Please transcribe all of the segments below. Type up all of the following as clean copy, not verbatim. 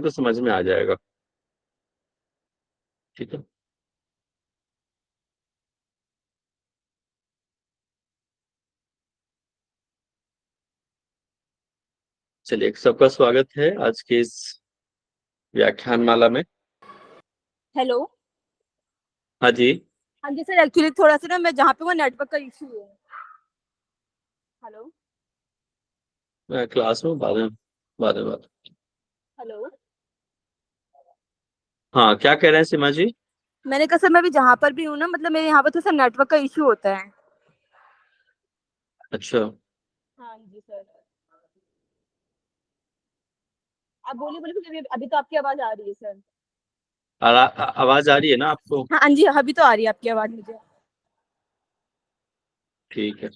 तो समझ में आ जाएगा। ठीक है। चलिए, सबका स्वागत है आज के इस व्याख्यान माला में। हेलो। हाँ जी। हाँ जी सर, एक्चुअली थोड़ा सा ना मैं जहाँ पे वो नेटवर्क का इशू है। हेलो। मैं क्लास में बाद में। हेलो। हाँ, क्या कह रहे हैं सीमा जी? मैंने कहा सर, मैं भी जहाँ पर भी हूँ ना, मतलब मेरे यहाँ पर थोड़ा सा नेटवर्क का इशू होता है। अच्छा। हाँ जी सर। आप बोलिए बोलिए, फिर अभी तो आपकी आवाज आ रही है सर। आवाज आ रही है ना आपको? हाँ जी, अभी तो आ रही है आपकी आवाज मुझे। ठीक है।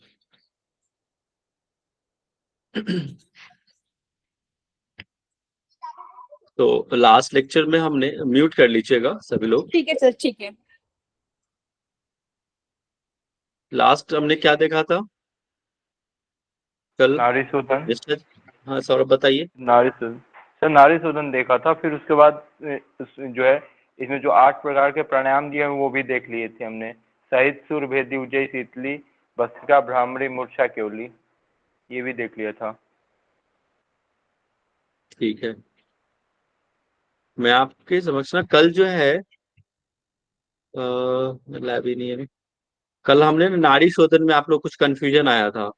तो लास्ट लेक्चर में हमने म्यूट कर लीजिएगा सभी लोग। ठीक है सर, ठीक है। लास्ट हमने क्या देखा था कल? नारी शोधन। मिस्टर, हाँ सौरभ बताइए। नारी शोधन। सर नारी शोधन देखा था, फिर उसके बाद जो है इसमें जो 8 प्रकार के प्राणायाम दिए हैं वो भी देख लिए थे हमने। सहित सुर भेदी उज्जयी शीतली, भस्त्रिका भ्रामरी मूर्छा केवली, ये भी देख लिया था। ठीक है। मैं आपके समक्ष ना कल जो है लैब ही नहीं है। कल हमने ना नाड़ी शोधन में आप लोग कुछ कंफ्यूजन आया था।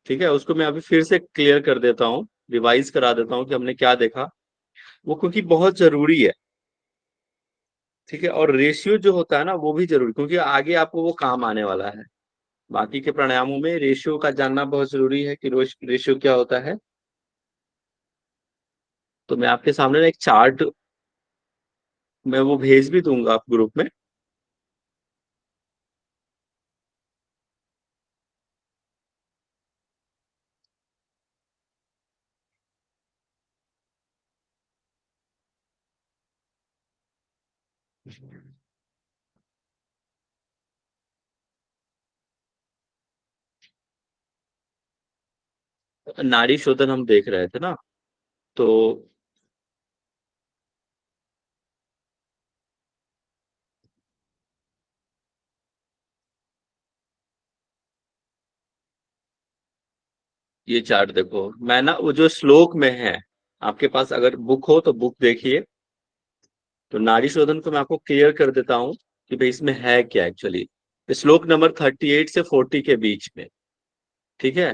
ठीक है, उसको मैं अभी फिर से क्लियर कर देता हूँ, रिवाइज करा देता हूँ कि हमने क्या देखा। वो क्योंकि बहुत जरूरी है। ठीक है, और रेशियो जो होता है ना वो भी जरूरी, क्योंकि आगे आपको वो काम आने वाला है। बाकी के प्राणायामों में रेशियो का जानना बहुत जरूरी है कि रेशियो क्या होता है। तो मैं आपके सामने ना एक चार्ट, मैं वो भेज भी दूंगा आप ग्रुप में। नाड़ी शोधन हम देख रहे थे ना, तो ये चार्ट देखो, मैं ना वो जो श्लोक में है, आपके पास अगर बुक हो तो बुक देखिए। तो नाड़ी शोधन को मैं आपको क्लियर कर देता हूँ कि भाई इसमें है क्या एक्चुअली। श्लोक नंबर 38 से 40 के बीच में। ठीक है,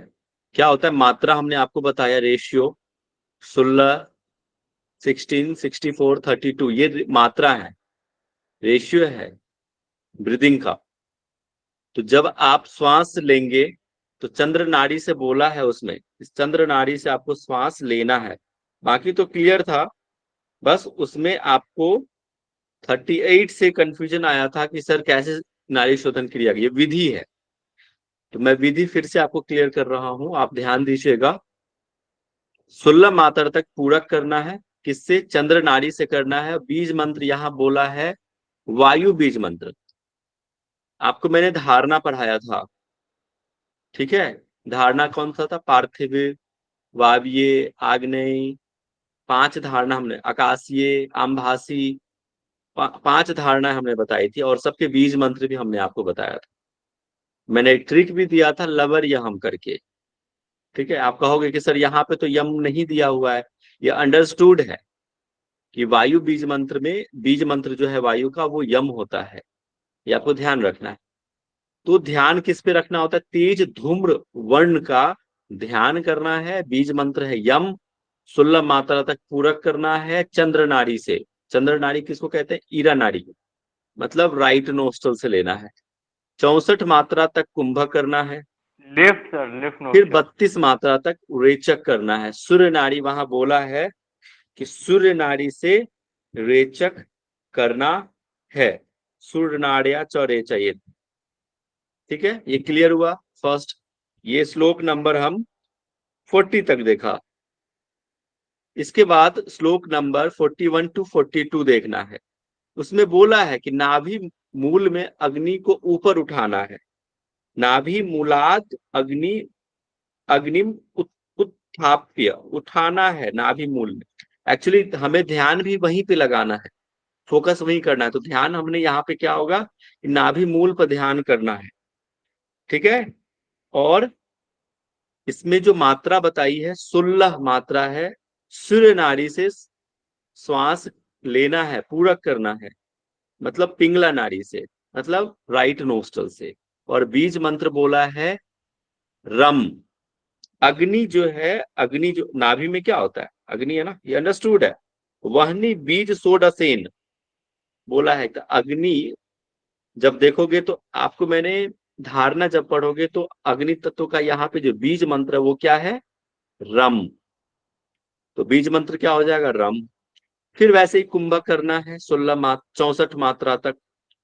क्या होता है मात्रा हमने आपको बताया, रेशियो 16, 16, 64, 32, ये मात्रा है, रेशियो है ब्रीदिंग का। तो जब आप श्वास लेंगे तो चंद्र नाड़ी से बोला है उसमें, इस चंद्र नाड़ी से आपको श्वास लेना है। बाकी तो क्लियर था, बस उसमें आपको 38 से कंफ्यूजन आया था कि सर कैसे नाड़ी शोधन क्रिया, ये विधि है। तो मैं विधि फिर से आपको क्लियर कर रहा हूं, आप ध्यान दीजिएगा। 16 मात्रा तक पूरक करना है, किससे? चंद्र नाड़ी से करना है। बीज मंत्र यहां बोला है वायु बीज मंत्र, आपको मैंने धारणा पढ़ाया था। ठीक है, धारणा कौन सा था? पार्थिव, वायवीय, आग्नेय, 5 धारणा हमने, आकाशीय, आमभासी, 5 धारणा हमने बताई थी, और सबके बीज मंत्र भी हमने आपको बताया था। मैंने एक ट्रिक भी दिया था, लवर यम करके। ठीक है, आप कहोगे कि सर यहाँ पे तो यम नहीं दिया हुआ है। ये अंडरस्टूड है कि वायु बीज मंत्र में बीज मंत्र जो है वायु का वो यम होता है, ये आपको ध्यान रखना है। तो ध्यान किस पे रखना होता है? तेज धूम्र वर्ण का ध्यान करना है। बीज मंत्र है यम, 16 मात्रा तक पूरक करना है चंद्र नाड़ी से। चंद्र नाड़ी किसको कहते हैं? ईरा नाड़ी, मतलब राइट नोस्ट्रल से लेना है। 64 मात्रा तक कुंभक करना है। लेफ्ट सर, लेफ्ट फिर नोस्ट्रल। 32 मात्रा तक रेचक करना है। सूर्य नाड़ी वहां बोला है कि सूर्य नाड़ी से रेचक करना है। सूर्य नाड़िया चौरेचा, ये ठीक है, ये क्लियर हुआ फर्स्ट। ये श्लोक नंबर हम 40 तक देखा। इसके बाद श्लोक नंबर 41 टू 42 देखना है। उसमें बोला है कि नाभि मूल में अग्नि को ऊपर उठाना है। नाभि मूलाद अग्नि, अग्निम उत्थाप्य, उठाना है नाभि मूल में। एक्चुअली हमें ध्यान भी वहीं पे लगाना है, फोकस वहीं करना है। तो ध्यान हमने यहाँ पे क्या होगा, नाभि मूल पर ध्यान करना है, ठीक है। और इसमें जो मात्रा बताई है 16 मात्रा है। सूर्य नाड़ी से श्वास लेना है, पूरक करना है, मतलब पिंगला नाड़ी से, मतलब राइट नोस्टल से। और बीज मंत्र बोला है रम। अग्नि जो है, अग्नि जो नाभि में क्या होता है, अग्नि है ना, ये अंडरस्टूड है। वहनी बीज सोडासेन बोला है। तो अग्नि जब देखोगे तो आपको मैंने धारणा जब पढ़ोगे तो अग्नि तत्व का यहाँ पे जो बीज मंत्र है वो क्या है, रम। तो बीज मंत्र क्या हो जाएगा, रम। फिर वैसे ही कुंभक करना है 64 मात्रा तक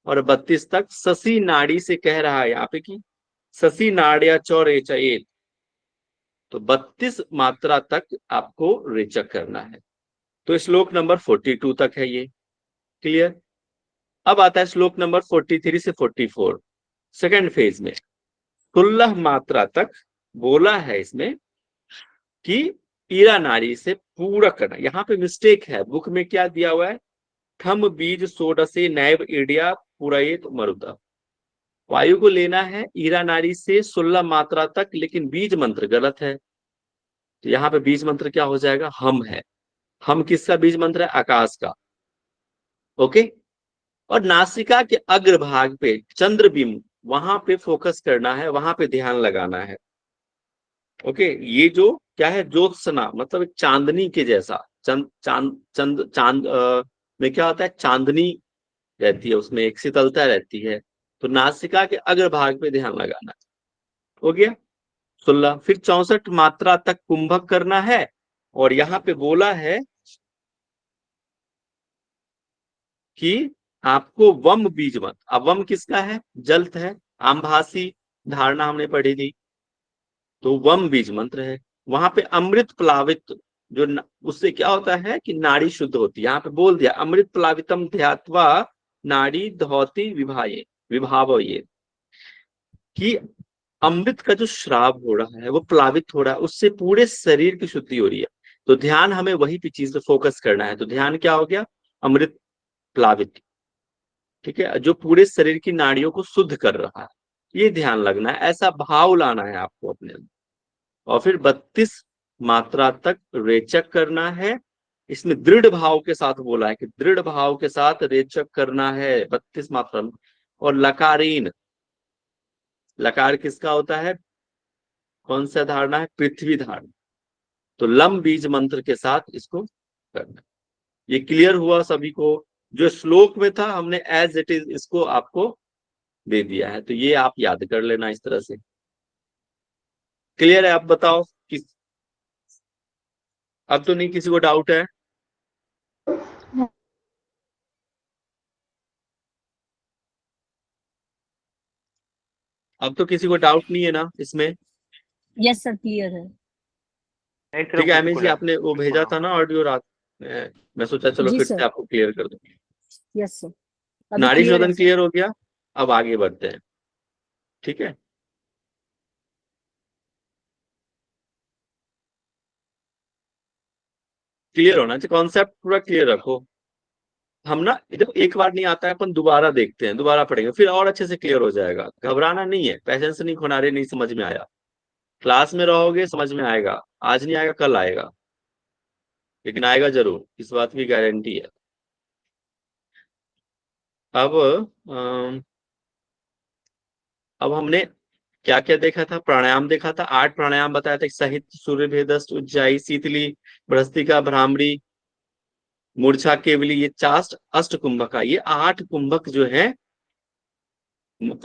और 32 तक। ससी नाड़ी से कह रहा है यहाँ पे कि ससी नाड़िया चौरेचयेत। तो 32 मात्रा तक आपको रेचक करना है। तो श्लोक नंबर 42 तक है ये, क्लियर। अब आता है श्लोक नंबर 43 से 44, सेकेंड फेज में। 16 मात्रा तक बोला है इसमें कि ईरा नाड़ी से पूरा करना। यहाँ पे मिस्टेक है, बुक में क्या दिया हुआ है, थम बीज सोडसे नैव ईडिया पुरयेत मरुदा। वायु को लेना है ईरा नाड़ी से 16 मात्रा तक, लेकिन बीज मंत्र गलत है। तो यहाँ पे बीज मंत्र क्या हो जाएगा, हम है। हम किसका बीज मंत्र है, आकाश का। ओके। और नासिका के अग्रभाग पे चंद्रबिंब, वहां पे फोकस करना है, वहां पे ध्यान लगाना है। ओके। ये जो क्या है, ज्योत्सना मतलब एक चांदनी के जैसा, चांद में क्या होता है, चांदनी रहती है, उसमें एक शीतलता रहती है। तो नासिका के अग्रभाग पे ध्यान लगाना है। हो गया 16। फिर 64 मात्रा तक कुंभक करना है। और यहाँ पे बोला है कि आपको वम बीज मत। अब वम किसका है, जलत है, आमभासी धारणा हमने पढ़ी थी। तो वम बीज मंत्र है। वहां पे अमृत प्लावित जो उससे क्या होता है कि नाड़ी शुद्ध होती है। यहाँ पे बोल दिया अमृत प्लावितम ध्यात्वा नाड़ी धौती विभाये विभावये, कि अमृत का जो श्राव हो रहा है वो प्लावित हो रहा है, उससे पूरे शरीर की शुद्धि हो रही है। तो ध्यान हमें वही पे चीज पे फोकस करना है। तो ध्यान क्या हो गया, अमृत प्लावित, ठीक है, जो पूरे शरीर की नाड़ियों को शुद्ध कर रहा है, ये ध्यान लगना है, ऐसा भाव लाना है आपको अपने अंदर। और फिर 32 मात्रा तक रेचक करना है। इसमें दृढ़ भाव के साथ बोला है कि दृढ़ भाव के साथ रेचक करना है 32 मात्रा में। और लकारीन, लकार किसका होता है, कौन सा धारणा है, पृथ्वी धारणा। तो लम बीज मंत्र के साथ इसको करना। ये क्लियर हुआ सभी को। जो श्लोक में था हमने एज इट इज इसको आपको दे दिया है, तो ये आप याद कर लेना इस तरह से। क्लियर है, आप बताओ किस, अब तो नहीं किसी को डाउट है। अब तो किसी को डाउट नहीं है ना इसमें। यस सर, क्लियर है। नहीं ठीक है सिर्फ अमित जी, आपने वो भेजा था ना ऑडियो रात में, मैं सोचा चलो जी फिर सर। से आपको क्लियर कर दूं। यस सर, अभी नाड़ी क्लियर है शोधन सर। क्लियर हो गया, अब आगे बढ़ते हैं, ठीक है। क्लियर होना चाहिए, कॉन्सेप्ट पूरा क्लियर रखो। हम ना जब एक बार नहीं आता है अपन दोबारा देखते हैं, दोबारा पढ़ेंगे, फिर और अच्छे से क्लियर हो जाएगा। घबराना नहीं है, पेशेंस नहीं खोना, रहे नहीं समझ में आया, क्लास में रहोगे समझ में आएगा। आज नहीं आएगा कल आएगा, लेकिन आएगा जरूर, इस बात की गारंटी है। अब अब हमने क्या क्या देखा था, प्राणायाम देखा था, 8 प्राणायाम बताया था, सहित सूर्य भेदस्त उज्जाई शीतली भ्रस्तिका भ्रामरी मूर्छा केवली, ये 4 अष्ट कुंभका, ये 8 कुंभक जो है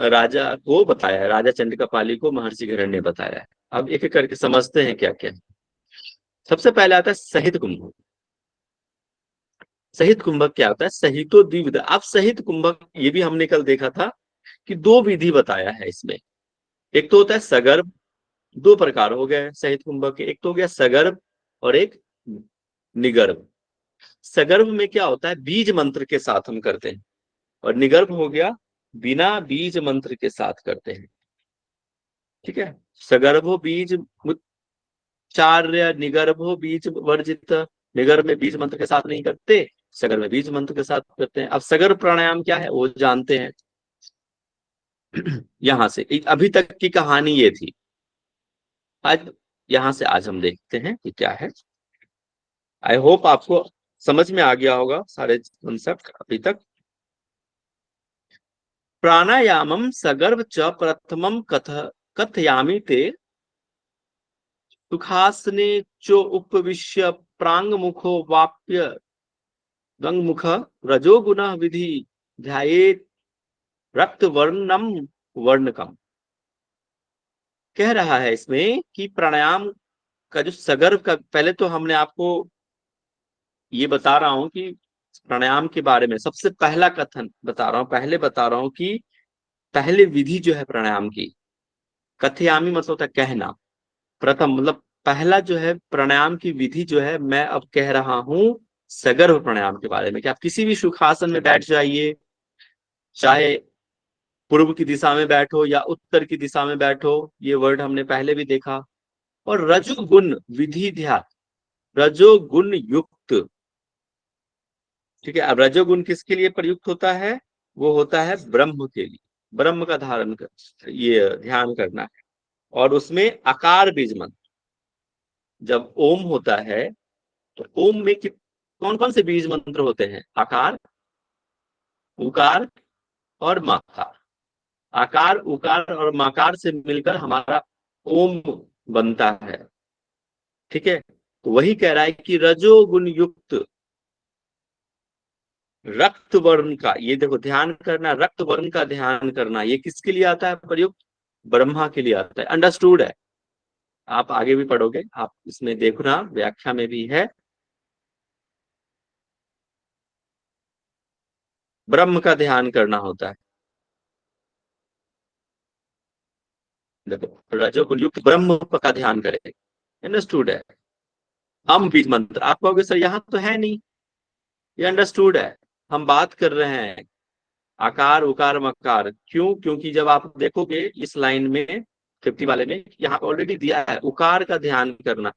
राजा को बताया है, राजा चंद्रकापाली को महर्षि गरुड़ ने बताया है। अब एक एक करके समझते हैं क्या क्या। सबसे पहले आता है सहित कुंभक। सहित कुंभक क्या होता है, सहितो द्विविध। अब सहित कुंभक ये भी हमने कल देखा था कि 2 विधि बताया है इसमें। एक तो होता है सगर्भ, 2 प्रकार हो गए सहित कुंभक के, एक तो हो गया सगर्भ और एक निगर्भ। सगर्भ में क्या होता है, बीज मंत्र के साथ हम करते हैं, और निगर्भ हो गया बिना बीज मंत्र के साथ करते हैं, ठीक है। सगर्भो बीज उच्चार्य निगर्भो बीज वर्जित, निगर में बीज मंत्र के साथ नहीं करते, सगर में बीज मंत्र के साथ करते हैं। अब सगर प्राणायाम क्या है वो जानते हैं। यहां से अभी तक की कहानी ये थी। आज यहां से आज हम देखते हैं कि क्या है। आई होप आपको समझ में आ गया होगा सारे कंसेप्ट अभी तक। प्राणायामम सगर्भ च प्रथमम कथयामि ते सुखासने चो उपविश्य प्रांग मुखो वाप्य गंगमुख रजोगुण विधि ध्यायेत रक्त वर्णम वर्णकम। कह रहा है इसमें कि प्राणायाम का जो सगर्भ का, पहले तो हमने आपको ये बता रहा हूं कि प्राणायाम के बारे में सबसे पहला कथन बता रहा हूं, पहले बता रहा हूं कि पहले विधि जो है प्राणायाम की, कथयामी मतलब होता है कहना, प्रथम मतलब पहला जो है प्राणायाम की विधि जो है मैं अब कह रहा हूं सगर्भ प्राणायाम के बारे में। कि आप किसी भी सुखासन में बैठ जाइए, चाहे पूर्व की दिशा में बैठो या उत्तर की दिशा में बैठो, ये वर्ड हमने पहले भी देखा। और रजोगुण विधि ध्यान, रजोगुण युक्त, ठीक है। अब रजोगुण किसके लिए प्रयुक्त होता है? वो होता है ब्रह्म के लिए, ब्रह्म का धारण कर ये ध्यान करना है। और उसमें आकार बीज मंत्र, जब ओम होता है तो ओम में कौन कौन से बीज मंत्र होते हैं? आकार, उकार और मकार। आकार, उकार और मकार से मिलकर हमारा ओम बनता है, ठीक है। तो वही कह रहा है कि रजोगुण युक्त रक्त वर्ण का, ये देखो ध्यान करना, रक्त वर्ण का ध्यान करना, ये किसके लिए आता है प्रयुक्त? ब्रह्मा के लिए आता है। अंडरस्टूड है, आप आगे भी पढ़ोगे, आप इसमें देखना व्याख्या में भी है। ब्रह्म का ध्यान करना होता है। देखो रजोगुण युक्त ब्रह्म का ध्यान करें, अंडरस्टूड है। हम बीज मंत्र, आप कहोगे सर यहाँ तो है नहीं, ये अंडरस्टूड है। हम बात कर रहे हैं आकार, उकार, मकार। क्यों? क्योंकि जब आप देखोगे इस लाइन में 50 वाले में, यहाँ पे ऑलरेडी दिया है उकार का ध्यान करना,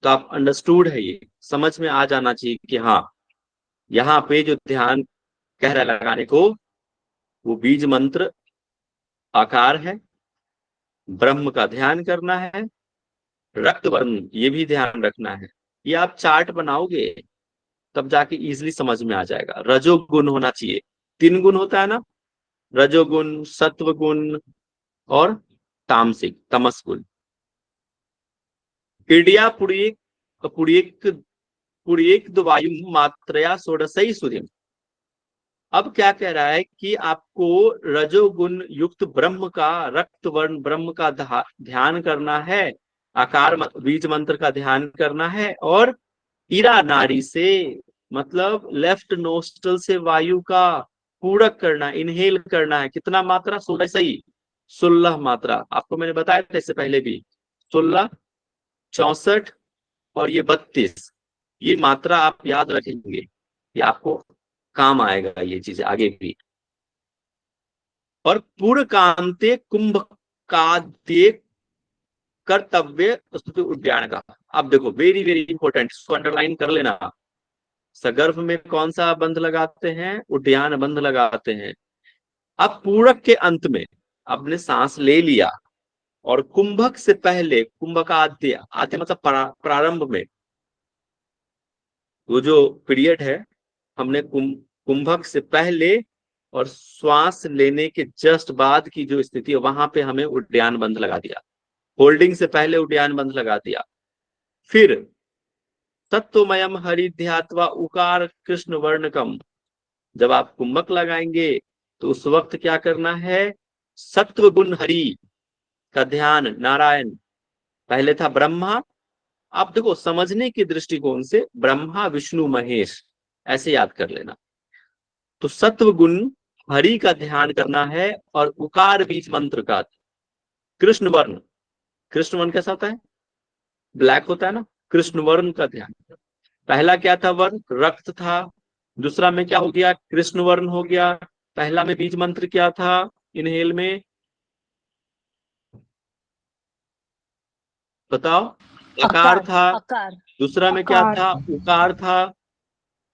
तो आप अंडरस्टूड है, ये समझ में आ जाना चाहिए कि हाँ यहाँ पे जो ध्यान कह रहा है लगाने को, वो बीज मंत्र आकार है, ब्रह्म का ध्यान करना है, रक्त वर्ण ये भी ध्यान रखना है। ये आप चार्ट बनाओगे तब जाके इजिली समझ में आ जाएगा। रजोगुण होना चाहिए, 3 गुण होता है ना, रजोगुण, सत्व गुण और तामसिक तमस गुण। इडिया पुड़ियक पुड़ियक पुड़ियक वायु मात्रया षोडशई सुधिम। अब क्या कह रहा है कि आपको रजोगुण युक्त ब्रह्म का, रक्त वर्ण ब्रह्म का ध्यान करना है, आकार बीज मंत्र का ध्यान करना है, और ईरा नाड़ी से मतलब लेफ्ट नोस्ट्रल से वायु का पूरक करना, इनहेल करना है। कितना मात्रा? 16 मात्रा। आपको मैंने बताया था इससे पहले भी, 16, 64 और ये 32, ये मात्रा आप याद रखेंगे, ये आपको काम आएगा ये चीजें आगे भी। और पूर्ण कांते कुंभ काद्य कर्तव्य स्तुति उद्यान का। अब देखो वेरी वेरी इंपॉर्टेंट, इसको अंडरलाइन कर लेना। सगर्भ में कौन सा बंध लगाते हैं? उद्यान बंध लगाते हैं। अब पूरक के अंत में आपने सांस ले लिया, और कुंभक से पहले, कुंभ का आद्य, आद्य मतलब प्रारंभ में, वो जो पीरियड है, हमने कुंभक से पहले और श्वास लेने के जस्ट बाद की जो स्थिति है, वहां पे हमें उड्डयन बंध लगा दिया। होल्डिंग से पहले उड्डयन बंध लगा दिया। फिर तत्वमयम हरिध्यात्वा उकार कृष्ण वर्णकम, जब आप कुंभक लगाएंगे तो उस वक्त क्या करना है? सत्व गुण हरि का ध्यान, नारायण। पहले था ब्रह्मा, आप देखो समझने के दृष्टिकोण से ब्रह्मा विष्णु महेश ऐसे याद कर लेना। तो सत्व गुण हरि का ध्यान करना है, और उकार बीज मंत्र का, कृष्ण वर्ण, कृष्ण वर्ण कैसा होता है? ब्लैक होता है ना, कृष्ण वर्ण का ध्यान। पहला क्या था वर्ण? रक्त था। दूसरा में क्या हो गया? कृष्ण वर्ण हो गया। पहला में बीज मंत्र क्या था इनहेल में? बताओ। अकार अकार था, अकार दूसरा में क्या आकार। था, उकार था,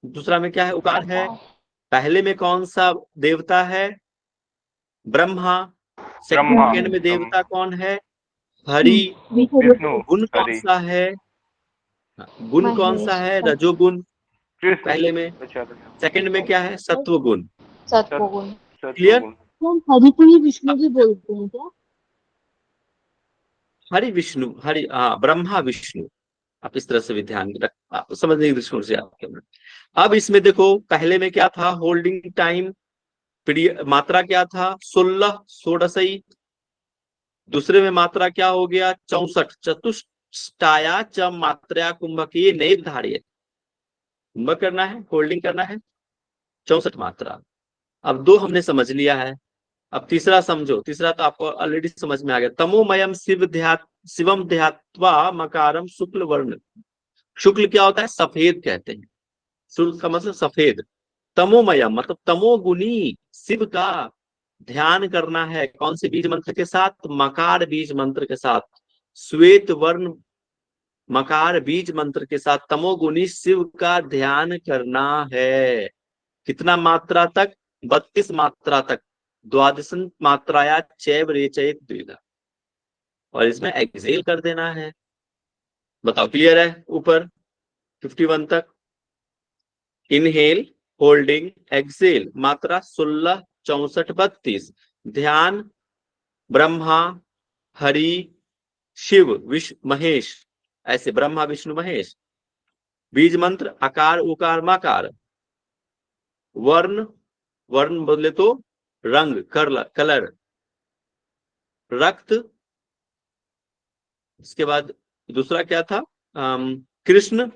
दूसरा में क्या है, उकार है। पहले में कौन सा देवता है, ब्रह्मा। ब्रह्मा, सेकंड में देवता कौन है, हरि। विष्णु, गुण कौन हरि, सा है, गुण कौन सा महेश। है, रजोगुण कृष्ण। पहले में। अच्छा, सेकंड में क्या है, सत्व गुण। सत्वगुण। क्लियर। सत्वगुण। हम हरि को ही विष्णु भी बोलते हैं क्या? हरि विष्णु, हरि, हाँ, ब्रह्मा विष्णु। आप इस तरह से भी ध्यान रख, आप समझने की दृष्टिकोण से आपके अंदर। अब इसमें देखो, पहले में क्या था, होल्डिंग टाइम पीरियड, मात्रा क्या था, 16 षोडशई। दूसरे में मात्रा क्या हो गया, 64, चतुष्टाया च मात्रा कुंभक, ये नैव धार्य कुंभक करना है, होल्डिंग करना है, 64 मात्रा। अब दो हमने समझ लिया है, अब तीसरा समझो। तीसरा तो आपको ऑलरेडी समझ में आ गया, तमोमयम शिवम ध्यात्वा मकारम शुक्ल वर्ण। शुक्ल क्या होता है, सफेद कहते हैं, शुक्ल का मतलब सफेद। तमोमयम मतलब तमोगुनी शिव का ध्यान करना है, कौन से बीज मंत्र के साथ, मकार बीज मंत्र के साथ, श्वेत वर्ण मकार बीज मंत्र के साथ तमोगुनी शिव का ध्यान करना है। कितना मात्रा तक, 32 मात्रा तक, द्वादशन मात्राया चैव रेचयित द्विधा। और इसमें एक्सेल कर देना है। बताओ, क्लियर है ऊपर 51 तक। इनहेल, होल्डिंग, एक्सेल, मात्रा 16, 64, 32। ध्यान ब्रह्मा, हरि, शिव, विष्णु, महेश, ऐसे ब्रह्मा विष्णु महेश। बीज मंत्र आकार उकार मकार। वर्ण, वर्ण बोले तो रंग, कलर, रक्त। इसके बाद दूसरा क्या था, कृष्ण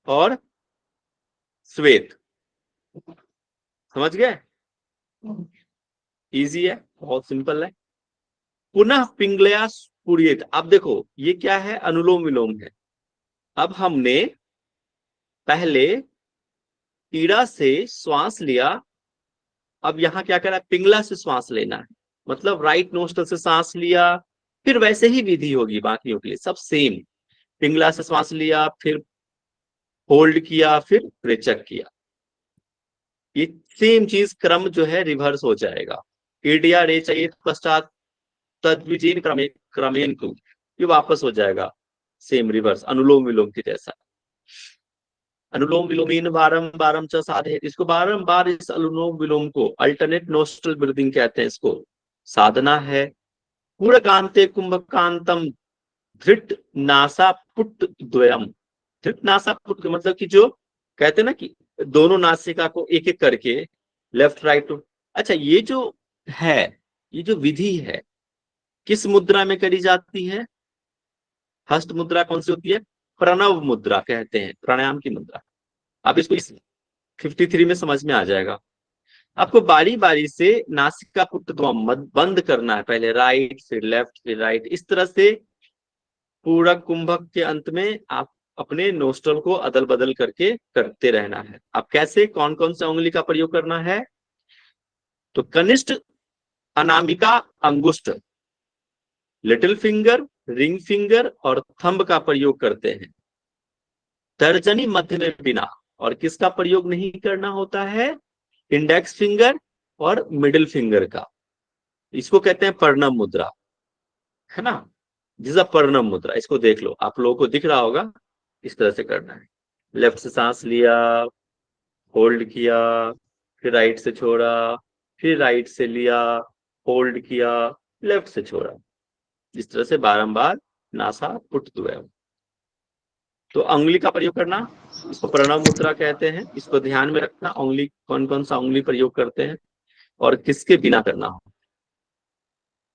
और श्वेत। समझ गए, इजी है, बहुत सिंपल है। पुनः पिंगलया स्फुरित। अब देखो ये क्या है, अनुलोम विलोम है। अब हमने पहले पीड़ा से श्वास लिया, अब यहाँ क्या करा, पिंगला से श्वास लेना है, मतलब राइट नोस्ट्रल से सांस लिया, फिर वैसे ही विधि होगी बाकियों के लिए, सब सेम। पिंगला से श्वास लिया, फिर होल्ड किया, फिर रेचक किया, ये सेम चीज क्रम जो है रिवर्स हो जाएगा। ईडिया रेचयित पश्चात तद्विजीन क्रमेण को, ये वापस हो जाएगा सेम रिवर्स, अनुलोम विलोम के जैसा। अनुलोम विलोमीन बारम च साधे, इसको बारंबार इस अनुलोम विलोम को अल्टरनेट नोस्ट्रल ब्रीदिंग कहते हैं, इसको साधना है। पूर्णकांते कुंभकांतम धृत नासा पुट द्वयम। धृत नासा पुट मतलब कि जो कहते हैं ना कि दोनों नासिका को एक एक करके लेफ्ट राइट। अच्छा, ये जो है, ये जो विधि है किस मुद्रा में करी जाती है, हस्त मुद्रा कौन सी होती है, प्रणव मुद्रा कहते हैं, प्राणायाम की मुद्रा। आप इसको इस 53 में समझ में आ जाएगा। आपको बारी बारी से नासिका पुट बंद करना है, पहले राइट फिर लेफ्ट फिर राइट, इस तरह से पूरा कुंभक के अंत में आप अपने नोस्ट्रल को अदल बदल करके करते रहना है। अब कैसे, कौन कौन सा उंगली का प्रयोग करना है, तो कनिष्ठ, अनामिका, अंगुष्ठ, लिटिल फिंगर, रिंग फिंगर और थंब का प्रयोग करते हैं। तर्जनी मध्य में बिना, और किसका प्रयोग नहीं करना होता है, इंडेक्स फिंगर और मिडिल फिंगर का। इसको कहते हैं पर्णम मुद्रा, है ना। जिस पर्णम मुद्रा, इसको देख लो, आप लोगों को दिख रहा होगा, इस तरह से करना है। लेफ्ट से सांस लिया, होल्ड किया, फिर राइट से छोड़ा, फिर राइट से लिया, होल्ड किया, लेफ्ट से छोड़ा, इस तरह से बारंबार नासा पुट द्वयम। तो उंगली का प्रयोग करना, इसको प्रणव मुद्रा कहते हैं, इसको ध्यान में रखना, उंगली कौन कौन सा उंगली प्रयोग करते हैं और किसके बिना करना हो।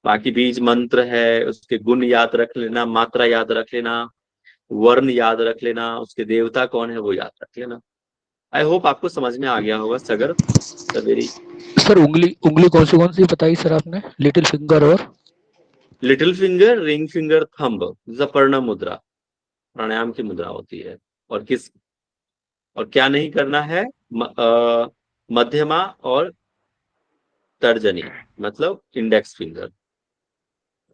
बाकी बीज मंत्र है, उसके गुण याद रख लेना, मात्रा याद रख लेना, वर्ण याद रख लेना, उसके देवता कौन है वो याद रख लेना। आई होप आपको समझ में आ गया होगा सगर सवेरी। सर उंगली उंगली कौन सी बताई सर आपने, लिटिल फिंगर और little finger, ring finger, thumb, जपर्ण मुद्रा प्राणायाम की मुद्रा होती है। और किस, और क्या नहीं करना है, मध्यमा और तर्जनी मतलब इंडेक्स फिंगर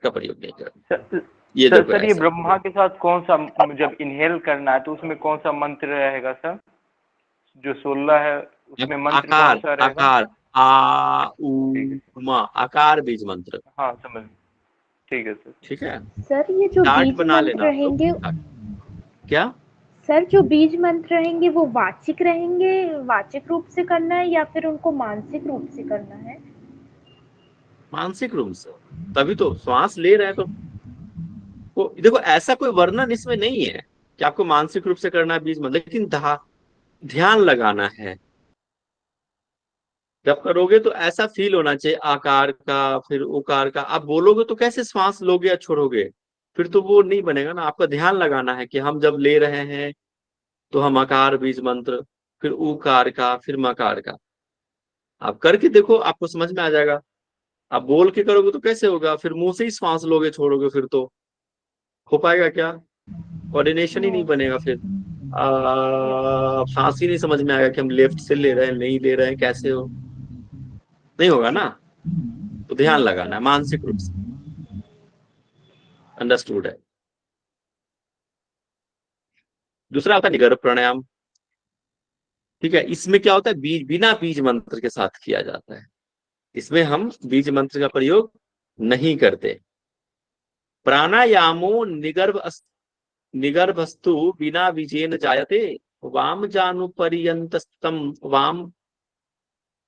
का प्रयोग नहीं करना। ये सर देखो सर ये ऐसा। ब्रह्मा के साथ कौन सा, जब इनहेल करना है तो उसमें कौन सा मंत्र रहेगा सर? जो 16 है उसमें मंत्र कौन आकार सा रहेगा? आकार आ उ ठीक है, मा, आकार बीज मंत्र। हाँ समझ, ठीक है सर। ठीक है, सर ये जो चार्ट बीज बना मंत्र लेना आप लोग। रहेंगे, क्या? सर जो बीज मंत्र रहेंगे वो वाचिक रहेंगे, वाचिक रूप से करना है या फिर उनको मानसिक रूप से करना है? मानसिक रूप से, तभी तो श्वास ले रहे हैं तो देखो ऐसा कोई वर्णन इसमें नहीं है कि आपको मानसिक रूप से करना है बीज मंत्र, लेकिन ध्यान लगाना है। जब करोगे तो ऐसा फील होना चाहिए, आकार का फिर उकार का। आप बोलोगे तो कैसे श्वास लोगे या छोड़ोगे, फिर तो वो नहीं बनेगा ना। आपका ध्यान लगाना है कि हम जब ले रहे हैं तो हम आकार बीज मंत्र, फिर उकार का, फिर मकार का। आप करके देखो, आपको समझ में आ जाएगा। आप बोल के करोगे तो कैसे होगा, फिर मुंह से ही श्वास लोगे छोड़ोगे, फिर तो हो पाएगा क्या? कोऑर्डिनेशन ही नहीं बनेगा फिर। सांस ही नहीं समझ में आएगा कि हम लेफ्ट से ले रहे हैं नहीं ले रहे हैं, कैसे हो, नहीं होगा ना। तो ध्यान यस लगाना सर। है मानसिक रूप से। अंडरस्टूड है। दूसरा होता है निगर्भ प्राणायाम। ठीक है, इसमें क्या होता है, बिना बीज मंत्र के साथ किया जाता है। इसमें हम बीज मंत्र का प्रयोग नहीं करते। प्राणायामो निगर्भस्तु बिना बीजेन जायते, वाम जानु पर्यंतस्तम वाम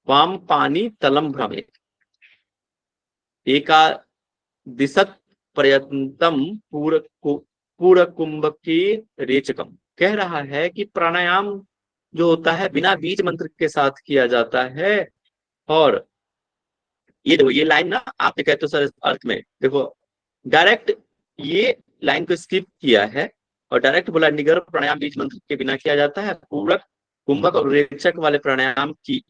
वाम पानी तलम भ्रमे, एकादिशत पर्यंतम पूर कुंभ के रेचकम। कह रहा है कि प्राणायाम जो होता है बिना बीज मंत्र के साथ किया जाता है। और ये देखो, ये लाइन ना आपने कहते हो सर अर्थ में देखो, डायरेक्ट ये लाइन को स्किप किया है और डायरेक्ट बोला निगर्भ प्राणायाम बीज मंत्र के बिना किया जाता है। पूरक कुंभक और रेचक वाले प्राणायाम की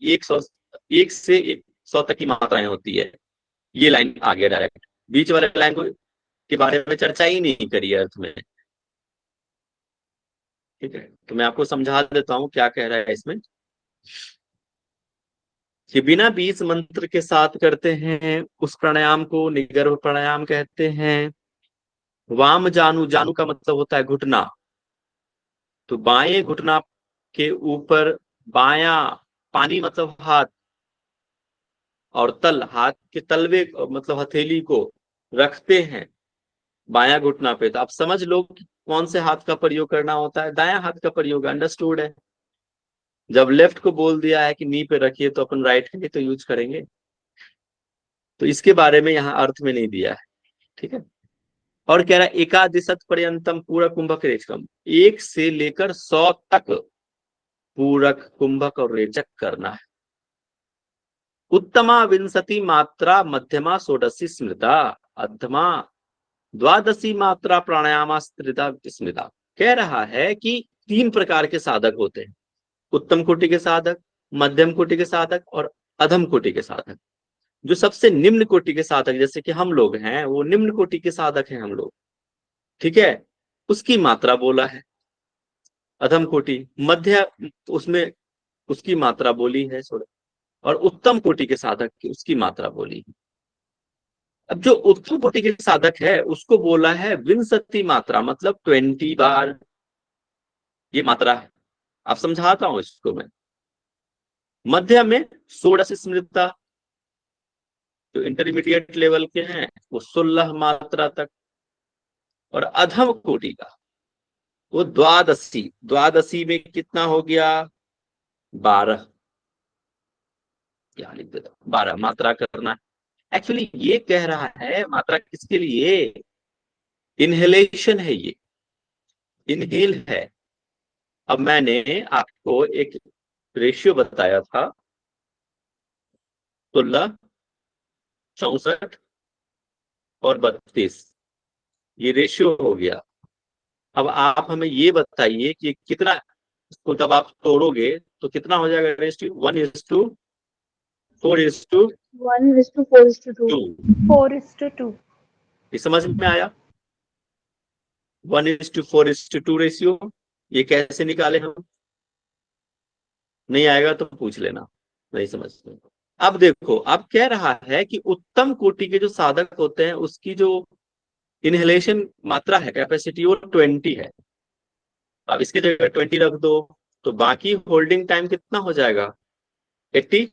1 से 100 तक की मात्राएं होती है। ये लाइन आ गया डायरेक्ट, बीच वाले लाइन को के बारे में चर्चा ही नहीं करी है अर्थ में। ठीक है, तो मैं आपको समझा देता हूं क्या कह रहा है इसमें, कि बिना बीज मंत्र के साथ करते हैं उस प्राणायाम को निगर्भ प्राणायाम कहते हैं। वाम जानु, जानु का मतलब होता है घुटना, तो बाएं घुटना के ऊपर बायां पानी मतलब हाथ, और तल हाथ के तलवे मतलब हथेली को रखते हैं बायां घुटना पे। तो आप समझ लो कि कौन से हाथ का प्रयोग करना होता है, दायां हाथ का प्रयोग। अंडरस्टूड है। जब लेफ्ट को बोल दिया है कि नी पे रखिए तो अपन राइट हैंड तो यूज करेंगे। तो इसके बारे में यहाँ अर्थ में नहीं दिया है। ठीक है, और कह रहा है एकादिशत पर्यंतम पूरक कुंभक रेचकम, 1 से लेकर 100 तक पूरक कुंभक और रेचक करना है। उत्तमा विंशति मात्रा, मध्यमा षोडशी स्मृता, अधमा द्वादशी मात्रा प्राणायाम स्मृता। कह रहा है कि 3 प्रकार के साधक होते हैं, उत्तम कोटि के साधक, मध्यम कोटि के साधक और अधम कोटि के साधक। जो सबसे निम्न कोटि के साधक जैसे कि हम लोग हैं, वो निम्न कोटि के साधक हैं हम लोग। ठीक है, उसकी मात्रा बोला है। अधम कोटि मध्य, उसमें उसकी मात्रा बोली है थोड़ा, और उत्तम कोटि के साधक की उसकी मात्रा बोली है। अब जो उत्तम कोटि के साधक है उसको बोला है विंशति मात्रा, मतलब 20 बार ये मात्रा है। आप समझाता हूं इसको मैं। मध्य में षोडश स्मृता, जो इंटरमीडिएट लेवल के हैं वो 16 मात्रा तक, और अधम कोटि का वो द्वादशी। द्वादशी में कितना हो गया, 12। क्या लिख देता हूं, 12 मात्रा करना है। एक्चुअली ये कह रहा है मात्रा किसके लिए, इनहेलेशन है ये, इनहेल है। अब मैंने आपको एक रेशियो बताया था, 16, 64 और 32, ये रेशियो हो गया। अब आप हमें ये बताइए कि कितना, इसको जब आप तोड़ोगे तो कितना हो जाएगा रेशियो, 1:4:2। 1:4:2। 4:2। ये समझ में आया, 1:4:2 रेशियो। ये कैसे निकाले हम, नहीं आएगा तो पूछ लेना, नहीं समझ में। अब देखो, अब कह रहा है कि उत्तम कोटि के जो साधक होते हैं उसकी जो इनहेलेशन मात्रा है, कैपेसिटी वो 20 है। अब इसकी जगह 20 रख दो तो बाकी होल्डिंग टाइम कितना हो जाएगा, 80,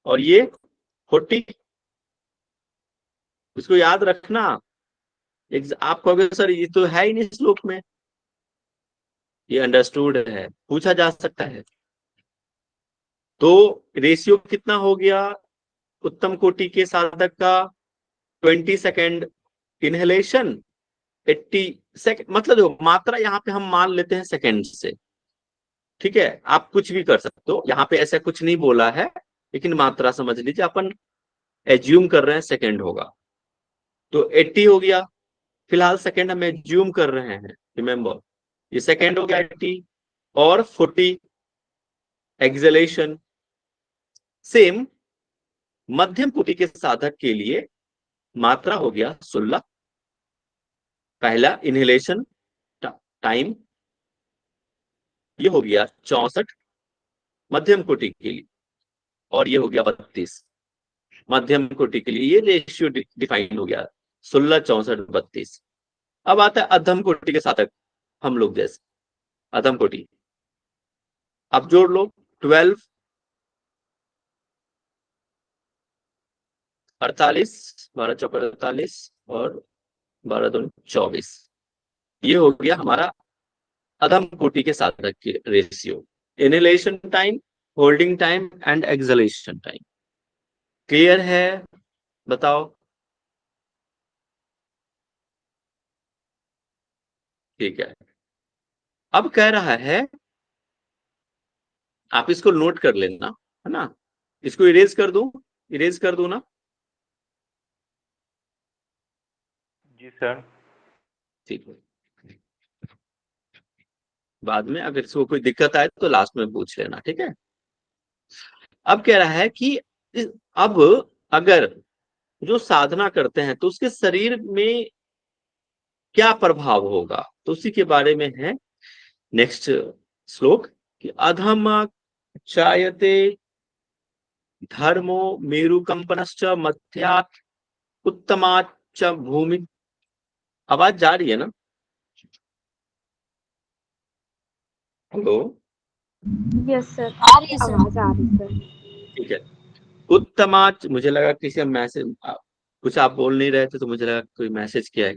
और ये 40। इसको याद रखना। आप कहोगे सर ये तो है ही नहीं श्लोक में, ये अंडरस्टूड है, पूछा जा सकता है। तो रेशियो कितना हो गया उत्तम कोटि के साधक का, 20 सेकेंड इनहेलेशन, 80 सेकेंड, मतलब देखो मात्रा यहाँ पे हम मान लेते हैं सेकेंड से, ठीक है। आप कुछ भी कर सकते हो, यहाँ पे ऐसा कुछ नहीं बोला है, लेकिन मात्रा समझ लीजिए, अपन एज्यूम कर रहे हैं सेकेंड होगा, तो 80 हो गया। फिलहाल सेकेंड हम एज्यूम कर रहे हैं, रिमेंबर ये सेकेंड हो गया 80, और 40 एक्सेलेशन। सेम मध्यम कोटि के साधक के लिए मात्रा हो गया 16, पहला इनहेलेशन टाइम ये हो गया 64 मध्यम कोटि के लिए, और ये हो गया 32 मध्यम कोटि के लिए। ये रेशियो डिफाइन हो गया 16, 64, 32। अब आता है अधम कोटि के साधक, हम लोग जैसे अधम कोटि। अब जोड़ लो 12, 48, 12 चौका 48 और 12 दूनी 24। ये हो गया हमारा अधम कोटि के साधक के ratio, inhalation time, holding time and acceleration time. Clear है, बताओ। ठीक है, अब कह रहा है, आप इसको नोट कर लेना, है ना। इसको इरेज कर दूं, इरेज कर दूं ना। जी सर। ठीक है, बाद में अगर इसको कोई दिक्कत आए तो लास्ट में पूछ लेना, ठीक है। अब कह रहा है कि अब अगर जो साधना करते हैं तो उसके शरीर में क्या प्रभाव होगा, तो उसी के बारे में है नेक्स्ट श्लोक कि अधम चायते धर्मो मेरुकंपनश्च मध्यात् उत्तमाच्च भूमि। आवाज जा रही है ना, हेलो। यस सर, आ रही है सर। आवाज आ रही सर। ठीक है, उत्तमाच, मुझे लगा किसी मैसेज, कुछ आप बोल नहीं रहे थे तो मुझे लगा कोई मैसेज किया है।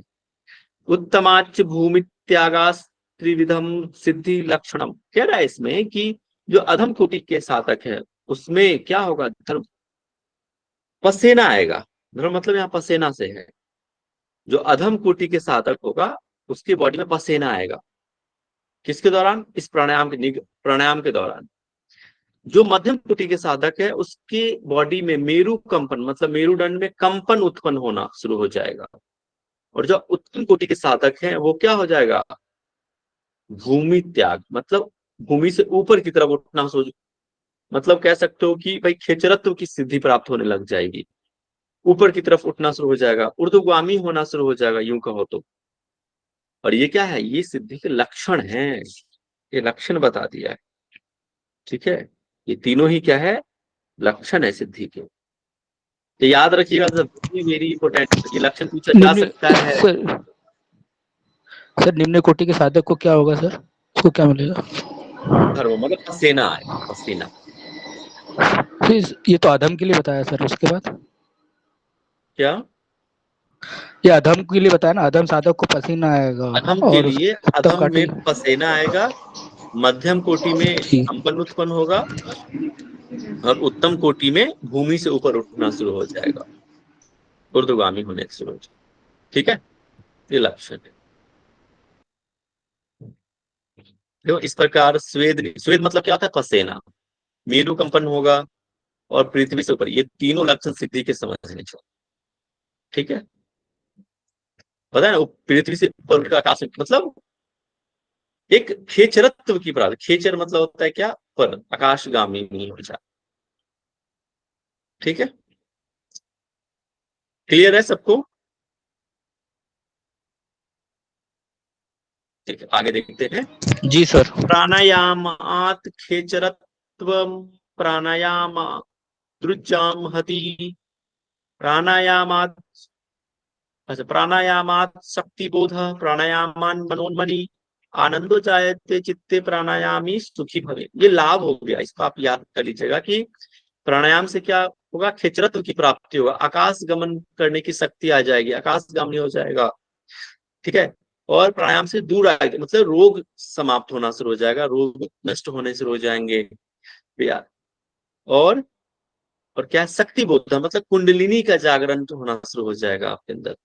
उत्तमाच भूमि त्यागास त्रिविधम सिद्धि लक्षणम, कह रहा है इसमें कि जो अधम कोटि के साधक है उसमें क्या होगा, धर्म पसीना आएगा। धर्म मतलब यहाँ पसीना से है। जो अधम कोटि के साधक होगा उसकी बॉडी में पसीना आएगा, किसके दौरान, इस प्राणायाम के दौरान। जो मध्यम कोटि के साधक है उसकी बॉडी में मेरु कंपन, मतलब मेरुदंड में कंपन उत्पन्न होना शुरू हो जाएगा। और जो उत्तम कोटि के साधक हैं वो क्या हो जाएगा, भूमि त्याग, मतलब भूमि से ऊपर की तरफ उठना मतलब कह सकते हो कि भाई खेचरत्व की सिद्धि प्राप्त होने लग जाएगी, ऊपर की तरफ उठना शुरू हो जाएगा, ऊर्ध्वगामी होना शुरू हो जाएगा, यूं कहो तो। और ये क्या है, ये सिद्धि के लक्षण हैं, ये लक्षण बता दिया है, ठीक है। ये तीनों ही क्या है, लक्षण है सिद्धि के। तो याद रखिएगा, जब वेरी इंपॉर्टेंट, ये लक्षण पूछा जा निम्न सकता है। सर निम्न कोटि के साधक को क्या होगा सर, उसको क्या मिलेगा? धर्म मतलब पसीना आएगा, पसीना। फिर ये तो अधम के लिए बताया सर, उसके बाद क्या, ये अधम के लिए बताया ना, अधम साधक को पसीना आएगा अधम के और लिए उत्तम अधम काटी। में पसीना आएगा, मध्यम कोटि में जी कंपन उत्पन्न होगा, और उत्तम कोटि में भूमि से ऊपर उठना शुरू हो जाएगा, ऊर्ध्वगामी होने शुरू हो जाएगा, ठीक है। ये लक्षण है। देखो इस प्रकार स्वेद, स्वेद मतलब क्या होता है, पसीना, मेरु कंपन होगा, और पृथ्वी से ऊपर, ये तीनों लक्षण सिद्धि के समझने चाहिए, ठीक है। पता है ना, पृथ्वी से ऊपर का आकाश मतलब एक खेचरत्व की प्राप्ति, खेचर मतलब होता है क्या, पर आकाशगामी नहीं हो जाए, ठीक है। क्लियर है सबको, ठीक है, आगे देखते हैं। जी सर। प्राणायामात खेचरत्व, प्राणायाम द्रुजाम हति, प्राणायामात अच्छा, प्राणायामात शक्ति बोध, प्राणायामान मनोन्मनी, आनंदो जायते चित्ते प्राणायामी सुखी भवे। ये लाभ हो गया, इसको आप याद कर लीजिएगा कि प्राणायाम से क्या होगा, खेचरत्व की प्राप्ति होगा, आकाश गमन करने की शक्ति आ जाएगी, आकाशगामी हो जाएगा। ठीक है, और प्राणायाम से दूर आएगा, मतलब रोग समाप्त होना शुरू हो जाएगा, रोग नष्ट होने शुरू हो जाएंगे भैया। और क्या है, शक्ति बोध, मतलब कुंडलिनी का जागरण होना शुरू हो जाएगा आपके अंदर।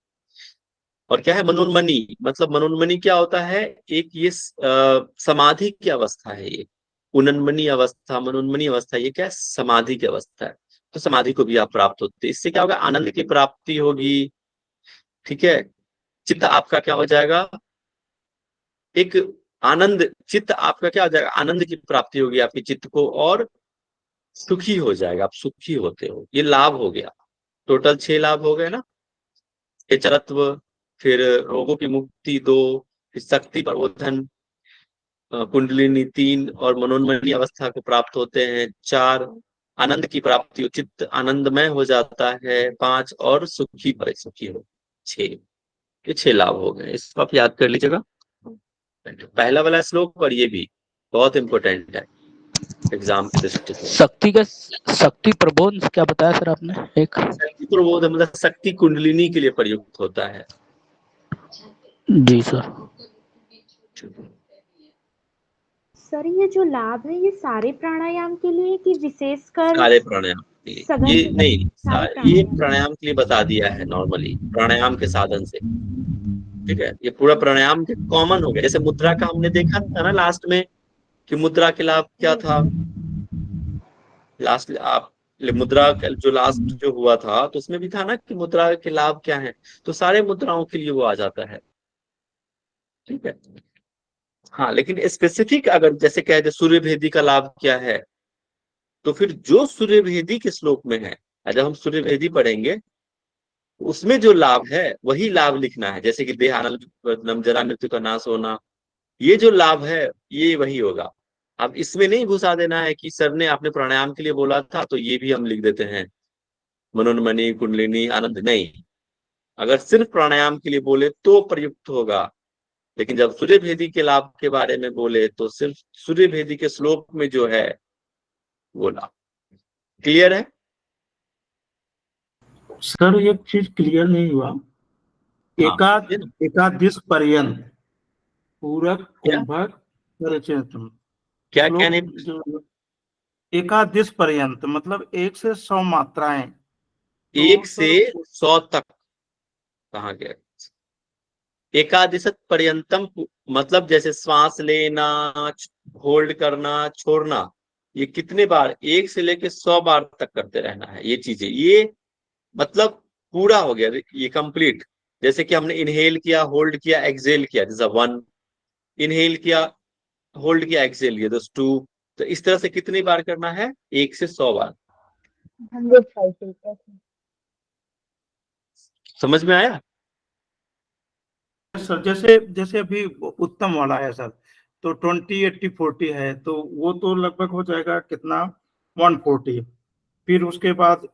और क्या है, मनोन्मनी, मतलब मनोन्मनी क्या होता है, एक ये समाधि की अवस्था है, ये उन्मनी अवस्था, मनोन्मनी अवस्था, ये क्या है, समाधि की अवस्था है। तो समाधि को भी आप प्राप्त होते हैं, इससे क्या होगा, आनंद की प्राप्ति होगी। ठीक है, चित्त आपका क्या हो जाएगा, एक आनंद, चित्त आपका क्या हो जाएगा, आनंद की प्राप्ति होगी आपके चित्त को, और सुखी हो जाएगा, आप सुखी होते हो। ये लाभ हो गया, टोटल 6 लाभ हो गए ना, चरत्व, फिर रोगों की मुक्ति 2, फिर शक्ति प्रबोधन, कुंडलिनी 3, और मनोन्मनी अवस्था को प्राप्त होते हैं 4, आनंद की प्राप्ति, चित्त आनंदमय हो जाता है 5, और सुखी पर सुखी हो 6। ये 6 लाभ हो गए, इसको आप याद कर लीजिएगा। पहला वाला श्लोक और ये भी बहुत इंपॉर्टेंट है एग्जाम की दृष्टि से। शक्ति प्रबोध क्या बताया सर आपने? एक शक्ति प्रबोध मतलब शक्ति कुंडलिनी के लिए प्रयुक्त होता है। जी सर। सर ये जो लाभ है ये सारे प्राणायाम के लिए कि विशेषकर सारे प्राणायाम के लिए, सघन ये नहीं, सारे ये प्राणायाम? प्राणायाम के लिए बता दिया है नॉर्मली, प्राणायाम के साधन से। ठीक है, ये पूरा प्राणायाम के कॉमन हो गया। जैसे मुद्रा का हमने देखा था ना लास्ट में, कि मुद्रा के लाभ क्या था, लास्ट आप मुद्रा का जो लास्ट जो हुआ था तो उसमें भी था ना कि मुद्रा के लाभ क्या है, तो सारे मुद्राओं के लिए वो आ जाता है। ठीक है, हाँ, लेकिन स्पेसिफिक अगर जैसे कह दे सूर्य भेदी का लाभ क्या है, तो फिर जो सूर्य भेदी के श्लोक में है, जब हम सूर्य भेदी पढ़ेंगे उसमें जो लाभ है वही लाभ लिखना है। जैसे कि देहानंद, जरा मृत्यु का नाश होना, ये जो लाभ है ये वही होगा। अब इसमें नहीं घुसा देना है कि सर ने आपने प्राणायाम के लिए बोला था तो ये भी हम लिख देते हैं, मनोन्मनी कुंडलिनी आनंद, नहीं। अगर सिर्फ प्राणायाम के लिए बोले तो प्रयुक्त होगा, लेकिन जब सूर्य भेदी के लाभ के बारे में बोले तो सिर्फ सूर्य भेदी के श्लोक में जो है वो लाभ। क्लियर है? सर एक चीज क्लियर नहीं हुआ, हाँ, एकादश पर्यंत पूरक क्या कुंभक परिचेतन क्या श्लोक कहने, जो एकादश पर्यंत मतलब 1 से 100 मात्राएं, तो 1 से सर 100 तक कहाँ गया, एकादशत पर्यंतम, मतलब जैसे श्वास लेना, होल्ड करना, छोड़ना, ये कितने बार, 1 से लेके 100 बार तक करते रहना है ये चीजें, ये मतलब पूरा हो गया, ये कंप्लीट। जैसे कि हमने इनहेल किया, होल्ड किया, एक्सेल किया, दिस 1, इनहेल किया, होल्ड किया, एक्सेल किया, दिस 2। तो इस तरह से कितनी बार करना है, 1 से 100 बार। 100 cycles. Okay. समझ में आया? सर जैसे जैसे अभी उत्तम वाला है सर, तो 20 80 40 है, तो वो तो लगभग हो जाएगा कितना, 140। फिर उसके बाद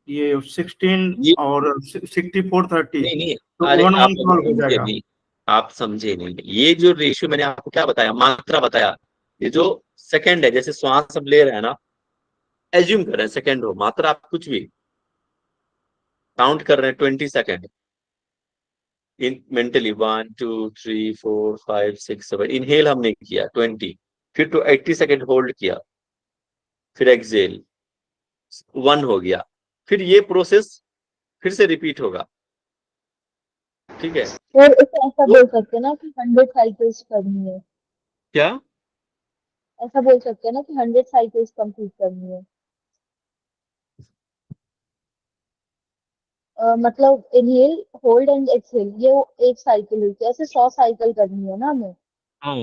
ये 16 ये और 64 30, नहीं नहीं, तो अरे आप 112 हो समझे जाएगा। नहीं, आप समझे नहीं, ये जो रेशियो मैंने आपको क्या बताया, मात्रा बताया, ये जो सेकंड है, जैसे श्वास अब ले रहे हैं ना, एज्यूम कर रहे हैं सेकंड हो, मात्रा आप कुछ भी काउंट कर रहे हैं 20 सेकंड, इन मेंटली 1 2 3 4 5 6 7, इनहेल हमने किया 20, फिर तो 80 सेकंड होल्ड किया, फिर एक्सेल 1 हो गया, फिर ये प्रोसेस फिर से रिपीट होगा। ठीक है, और इसे ऐसा तो बोल सकते हैं ना कि 100 cycles करनी है, क्या, ऐसा बोल सकते हैं ना कि 100 cycles कंप्लीट करनी है। मतलब इनहेल होल्ड एंड एक्सहेल ये एक साइकिल हुई थी, ऐसे 100 साइकिल करनी है ना हमें।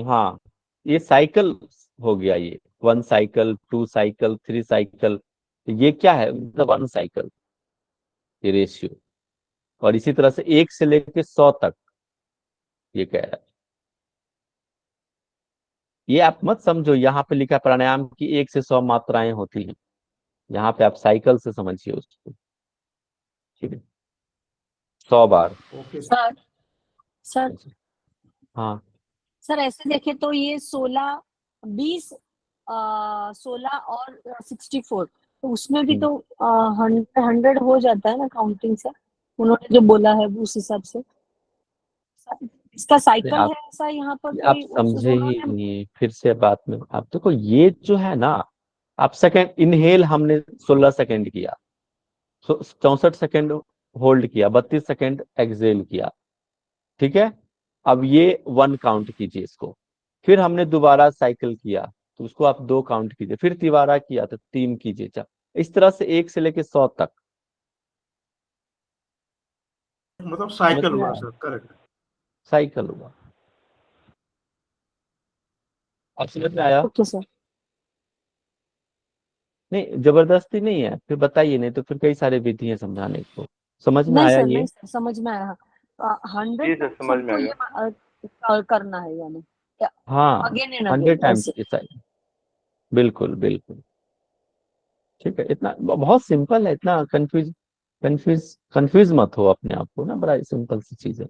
हाँ, ये साइकिल हो गया, ये 1 साइकिल, 2 साइकिल, 3 साइकिल, ये क्या है, मतलब 1 साइकिल, ये रेशियो। और इसी तरह से 1 से लेके 100 तक ये कह रहा है। ये आप मत समझो, यहाँ पे लिखा प्राणायाम की 1 से 100 मात्राएं होती हैं, यहाँ पे आप साइकिल से समझिए उसको। ठीक है, 100 बार। ओके सर सर हाँ सर ऐसे देखे तो ये 16 20 16 और 64 तो उसमें भी तो 100 हो जाता है ना काउंटिंग से, उन्होंने जो बोला है उस हिसाब से। इसका साइकिल आप है ऐसा यहाँ पर आप कोई समझे ही उन्होंने। नहीं, फिर से बात में आप देखो, ये जो है ना, आप सेकंड इनहेल हमने 16 सेकंड किया, 64 सेकंड होल्ड किया, 32 सेकंड एक्सहेल किया, ठीक है। अब ये 1 काउंट कीजिए इसको, फिर हमने दोबारा साइकिल किया तो उसको आप 2 काउंट कीजिए, फिर तिबारा किया तो 3 कीजिए, इस तरह से 1 से लेके 100 तक। मतलब समझ साइकिल में हुआ आया? Sir, correct. साइकिल हुआ। अब समझ में आया? Okay sir. नहीं, जबरदस्ती नहीं है, फिर बताइए, नहीं तो फिर कई सारे विधि हैं समझाने को। समझ में नहीं आया सर, ये? नहीं सर, समझ में आया। 100 जी सर, टाइम समझ में सबको आ ये गया। करना है यानी हाँ, अगेन एंड 100 अगेन टाइम्स ऐसे। ये साइकिल। बिल्कुल बिल्कुल, ठीक है। इतना बहुत सिंपल है, इतना कंफ्यूज मत हो अपने आप को ना, बड़ा सिंपल सी चीज है।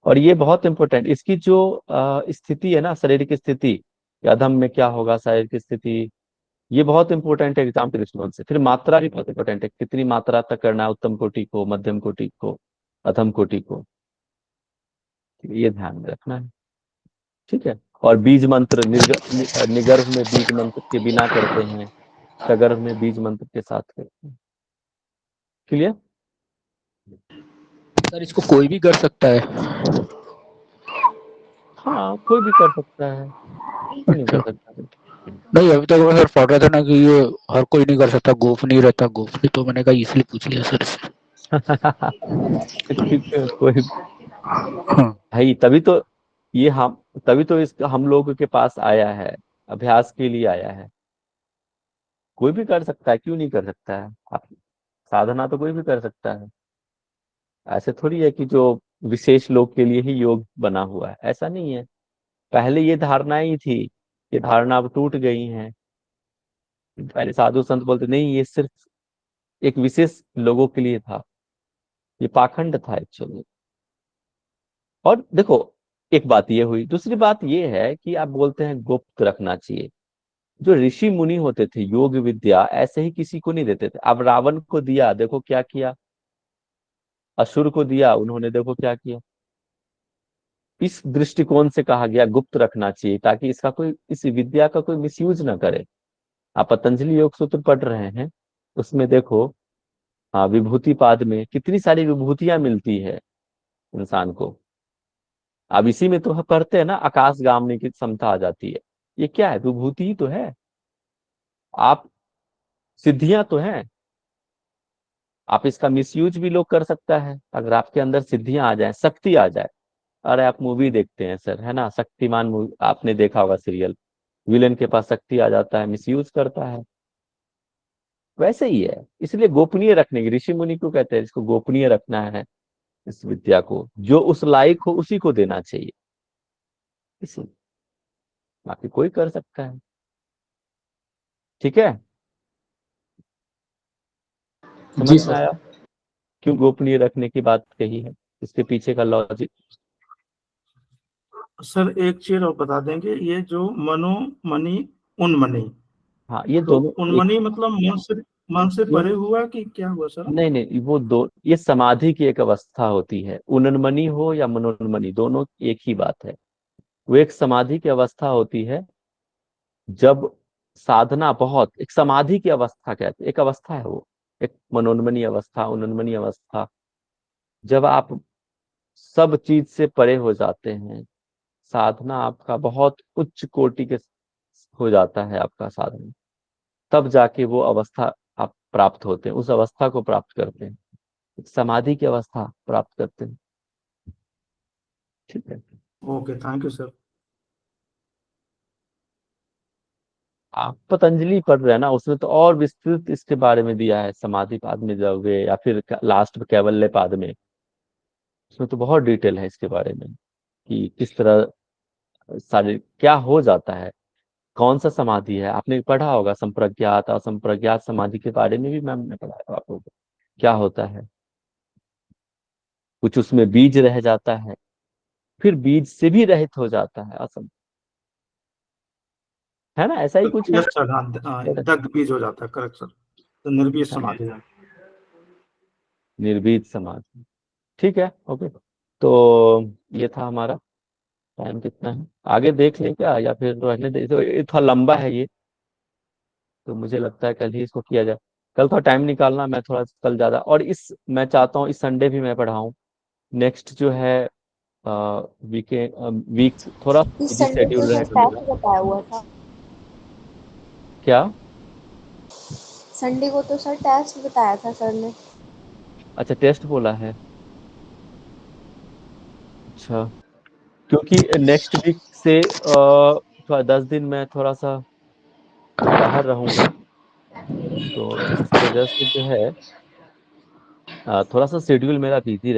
और ये बहुत इंपॉर्टेंट, इसकी जो स्थिति है ना, शारीरिक स्थिति, कि अधम में क्या होगा, शारीरिक स्थिति, ये बहुत इंपॉर्टेंट है एग्जाम के दृष्टिकोण से। फिर मात्रा भी बहुत इंपॉर्टेंट है, कितनी मात्रा तक करना है, उत्तम कोटि को, मध्यम कोटि को, अधम कोटि को, ठीक है, ये ध्यान में रखना है, ठीक है। और बीज मंत्र निगर्भ में बीज मंत्र के बिना करते हैं, सगर्भ में बीज मंत्र के साथ करते हैं। क्लियर? सर इसको कोई भी कर सकता है? हाँ, कोई भी कर सकता है, क्यों नहीं कर अच्छा, सकता? नहीं अभी तक मैं सर पढ़ रहा था ना कि ये हर कोई नहीं कर सकता, गोपनीय रहता, गोपनीय, तो मैंने कहा इसलिए पूछ लिया सर से। कोई, हाँ। भाई तभी तो ये हम तभी तो इस हम लोग के पास आया है, अभ्यास के लिए आया है। कोई भी कर सकता है, क्यों नहीं कर सकता है? आप, साधना तो कोई भी कर सकता है। ऐसे थोड़ी है कि जो विशेष लोग के लिए ही योग बना हुआ है, ऐसा नहीं है। पहले ये धारणाएं ही थी, ये धारणा अब टूट गई हैं। पहले साधु संत बोलते नहीं, ये सिर्फ एक विशेष लोगों के लिए था, ये पाखंड था एक्चुअली। और देखो, एक बात ये हुई, दूसरी बात ये है कि आप बोलते हैं गुप्त रखना चाहिए। जो ऋषि मुनि होते थे, योग विद्या ऐसे ही किसी को नहीं देते थे। अब रावण को दिया, देखो क्या किया, असुर को दिया, उन्होंने देखो क्या किया। इस दृष्टिकोण से कहा गया गुप्त रखना चाहिए, ताकि इसका कोई, इस विद्या का कोई मिसयूज ना करे। आप पतंजलि योग सूत्र पढ़ रहे हैं, उसमें देखो, हाँ, विभूति पाद में कितनी सारी विभूतियां मिलती है इंसान को। अब इसी में तो पढ़ते हैं ना, आकाश गामने की क्षमता आ जाती है। ये क्या है? विभूति ही तो है। आप, सिद्धियां तो हैं। आप इसका मिसयूज भी लोग कर सकता है, अगर आपके अंदर सिद्धियां आ जाए, शक्ति आ जाए। अरे आप मूवी देखते हैं सर, है ना, शक्तिमान मूवी आपने देखा होगा, सीरियल, विलेन के पास शक्ति आ जाता है, मिसयूज करता है। वैसे ही है, इसलिए गोपनीय रखने की, ऋषि मुनि को कहते हैं इसको गोपनीय रखना है। इस विद्या को जो उस लायक हो उसी को देना चाहिए, इसी, बाकी कोई कर सकता है, ठीक है। जी समझ में सर। आया क्यों गोपनीय रखने की बात कही है, इसके पीछे का लॉजिक? सर एक चीज और बता देंगे, ये जो मनो मणि उन्मणि, हाँ, ये तो दोनों एक, उन्मणि मतलब मन से ये परे हुआ कि क्या हुआ सर? नहीं नहीं, वो दो, ये समाधि की एक अवस्था होती है, उन्नमणि हो या मनोन्मणि, दोनों एक ही बात है। वो एक समाधि की अवस्था होती है, जब साधना बहुत, एक समाधि की अवस्था कहते हैं, एक अवस्था है वो, एक मनोन्मनी अवस्था, उन्नमनी अवस्था, जब आप सब चीज से परे हो जाते हैं, साधना आपका बहुत उच्च कोटि के हो जाता है आपका साधना, तब जाके वो अवस्था आप प्राप्त होते हैं, उस अवस्था को प्राप्त करते हैं, एक समाधि की अवस्था प्राप्त करते हैं, ठीक है। Okay, thank you sir. आप पतंजलि पढ़ रहे हैं ना, उसमें तो और विस्तृत इसके बारे में दिया है, समाधि पाद में जाओगे या फिर लास्ट में कैवल्य पाद में, उसमें तो बहुत डिटेल है इसके बारे में, कि किस तरह सारे क्या हो जाता है, कौन सा समाधि है। आपने पढ़ा होगा संप्रज्ञात और संप्रज्ञात समाधि के बारे में भी मैम ने पढ़ाया आपको, क्या होता है। कुछ उसमें बीज रह जाता है, फिर बीज से भी रहित हो जाता है असम, है ना, ऐसा ही कुछ है। यस सर, हाँ दग्ध बीज हो जाता है, करेक्ट सर। तो निर्बीज समाधि है। निर्बीज समाधि, ठीक है, ओके। तो ये था हमारा, टाइम कितना है, आगे देख लें क्या, या फिर रहने दे, तो ये थोड़ा लंबा है ये, तो मुझे लगता है कल ही इसको किया जाए। कल थोड़ा टाइम निकालना, मैं थोड़ा कल ज्यादा, और इस मैं चाहता हूँ इस संडे भी मैं पढ़ाऊँ। नेक्स्ट जो है वीकेंड वीक थोड़ा इस बिजी संडे को शेड्यूल सर रहेगा मेरा। टेस्ट बताया हुआ था। क्या? संडे को तो सर टेस्ट बताया था सर ने। अच्छा, टेस्ट बोला है, अच्छा, क्योंकि नेक्स्ट वीक से थोड़ा 10 दिन मैं थोड़ा सा बाहर रहूंगा, तो इस वजह से जो है थोड़ा सा शेड्यूल मेरा बिजी